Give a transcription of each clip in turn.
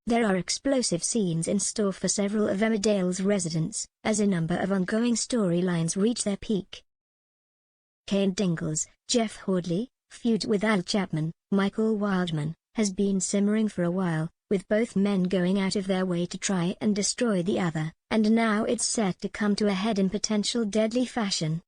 There are explosive scenes in store for several of Emmerdale's residents, as a number of ongoing storylines reach their peak. Kane Dingle's Jeff Hordley feud with Al Chapman, Michael Wildman, has been simmering for a while, with both men going out of their way to try and destroy the other, and now it's set to come to a head in potential deadly fashion.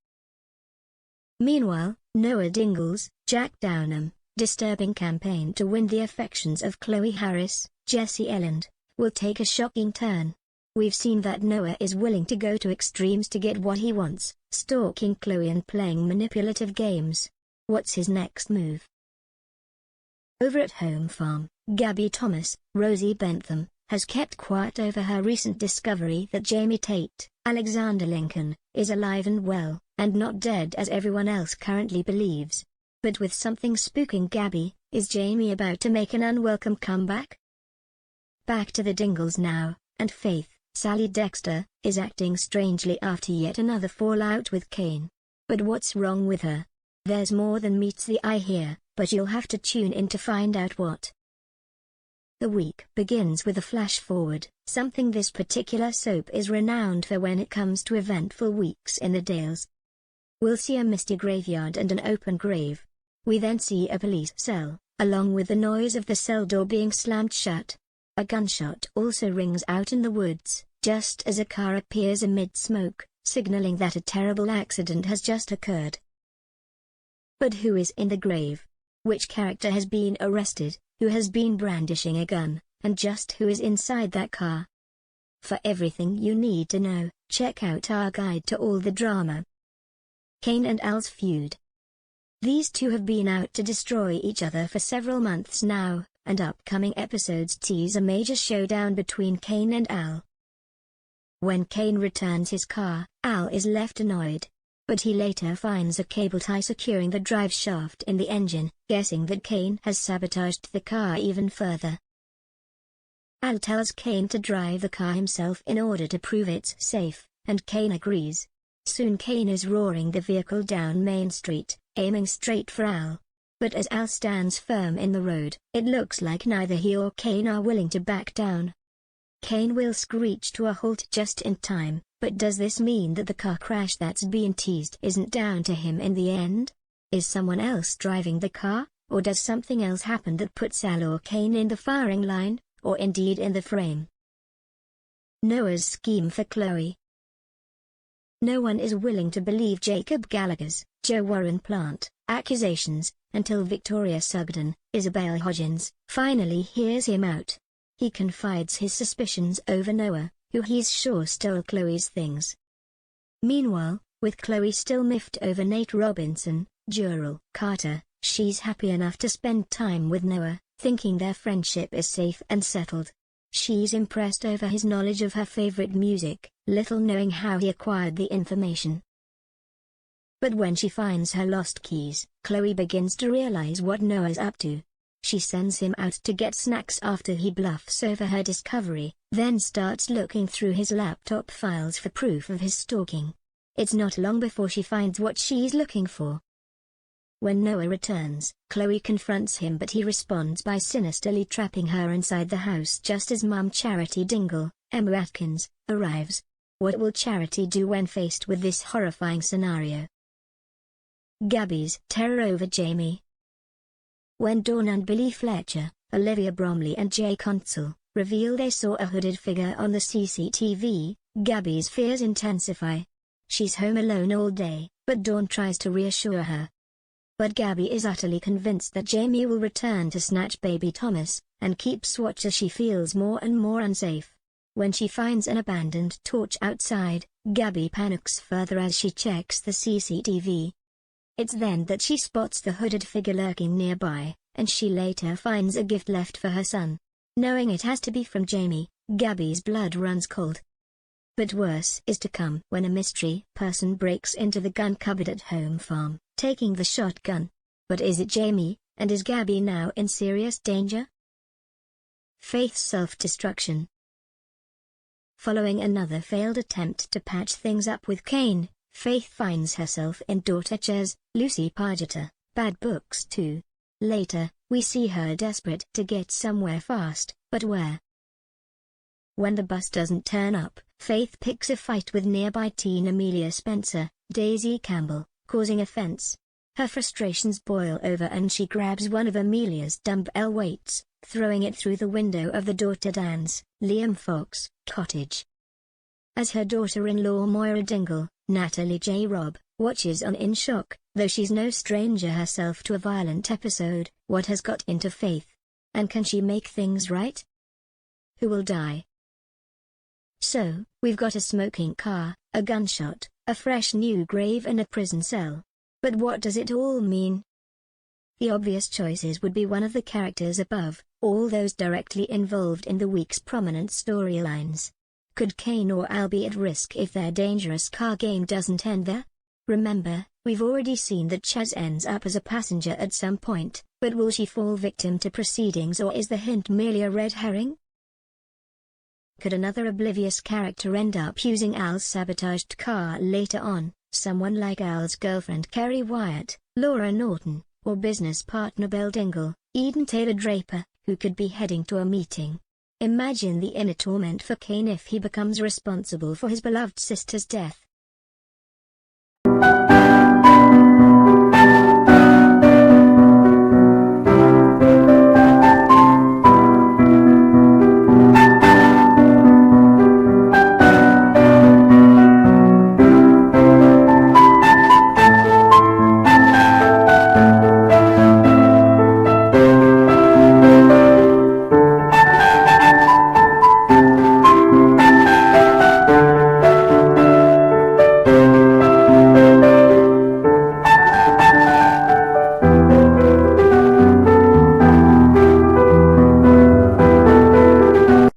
Meanwhile, Noah Dingle's Jack Downham disturbing campaign to win the affections of Chloe Harris, Jesse Elland, will take a shocking turn. We've seen that Noah is willing to go to extremes to get what he wants, stalking Chloe and playing manipulative games. What's his next move? Over at Home Farm, Gabby Thomas, Rosie Bentham, has kept quiet over her recent discovery that Jamie Tate, Alexander Lincoln, is alive and well, and not dead as everyone else currently believes. But with something spooking Gabby, is Jamie about to make an unwelcome comeback? Back to the Dingles now, and Faith, Sally Dexter, is acting strangely after yet another fallout with Kane. But what's wrong with her? There's more than meets the eye here, but you'll have to tune in to find out what. The week begins with a flash forward, something this particular soap is renowned for when it comes to eventful weeks in the Dales. We'll see a misty graveyard and an open grave. We then see a police cell, along with the noise of the cell door being slammed shut. A gunshot also rings out in the woods, just as a car appears amid smoke, signaling that a terrible accident has just occurred. But who is in the grave? Which character has been arrested, who has been brandishing a gun, and just who is inside that car? For everything you need to know, check out our guide to all the drama. Kane and Al's feud. These two have been out to destroy each other for several months now, and upcoming episodes tease a major showdown between Kane and Al. When Kane returns his car, Al is left annoyed. But he later finds a cable tie securing the drive shaft in the engine, guessing that Kane has sabotaged the car even further. Al tells Kane to drive the car himself in order to prove it's safe, and Kane agrees. Soon Kane is roaring the vehicle down Main Street, aiming straight for Al. But as Al stands firm in the road, it looks like neither he or Kane are willing to back down. Kane will screech to a halt just in time, but does this mean that the car crash that's been teased isn't down to him in the end? Is someone else driving the car, or does something else happen that puts Al or Kane in the firing line, or indeed in the frame? Noah's scheme for Chloe. No one is willing to believe Jacob Gallagher's Joe Warren plant accusations, until Victoria Sugden, Isabel Hodgins, finally hears him out. He confides his suspicions over Noah, who he's sure stole Chloe's things. Meanwhile, with Chloe still miffed over Nate Robinson, Jurel Carter, she's happy enough to spend time with Noah, thinking their friendship is safe and settled. She's impressed over his knowledge of her favorite music, little knowing how he acquired the information. But when she finds her lost keys, Chloe begins to realize what Noah's up to. She sends him out to get snacks after he bluffs over her discovery, then starts looking through his laptop files for proof of his stalking. It's not long before she finds what she's looking for. When Noah returns, Chloe confronts him, but he responds by sinisterly trapping her inside the house just as Mum Charity Dingle, Emma Atkins, arrives. What will Charity do when faced with this horrifying scenario? Gabby's terror over Jamie. When Dawn and Billy Fletcher, Olivia Bromley and Jay Consul, reveal they saw a hooded figure on the CCTV, Gabby's fears intensify. She's home alone all day, but Dawn tries to reassure her. But Gabby is utterly convinced that Jamie will return to snatch baby Thomas, and keeps watch as she feels more and more unsafe. When she finds an abandoned torch outside, Gabby panics further as she checks the CCTV. It's then that she spots the hooded figure lurking nearby, and she later finds a gift left for her son. Knowing it has to be from Jamie, Gabby's blood runs cold. But worse is to come when a mystery person breaks into the gun cupboard at Home Farm, taking the shotgun. But is it Jamie, and is Gabby now in serious danger? Faith's self-destruction. Following another failed attempt to patch things up with Kane, Faith finds herself in Daughter Chair's Lucy Pargeter, Bad Books 2. Later, we see her desperate to get somewhere fast, but where? When the bus doesn't turn up, Faith picks a fight with nearby teen Amelia Spencer, Daisy Campbell, causing offense. Her frustrations boil over and she grabs one of Amelia's dumbbell weights, throwing it through the window of the daughter Dan's, Liam Fox, cottage. As her daughter-in-law Moira Dingle, Natalie J. Robb, watches on in shock, though she's no stranger herself to a violent episode. What has got into Faith? And can she make things right? Who will die? So, we've got a smoking car, a gunshot, a fresh new grave and a prison cell. But what does it all mean? The obvious choices would be one of the characters above, all those directly involved in the week's prominent storylines. Could Kane or Al be at risk if their dangerous car game doesn't end there? Remember, we've already seen that Chaz ends up as a passenger at some point, but will she fall victim to proceedings or is the hint merely a red herring? Could another oblivious character end up using Al's sabotaged car later on, someone like Al's girlfriend Kerry Wyatt, Laura Norton, or business partner Belle Dingle, Eden Taylor Draper, who could be heading to a meeting? Imagine the inner torment for Kane if he becomes responsible for his beloved sister's death.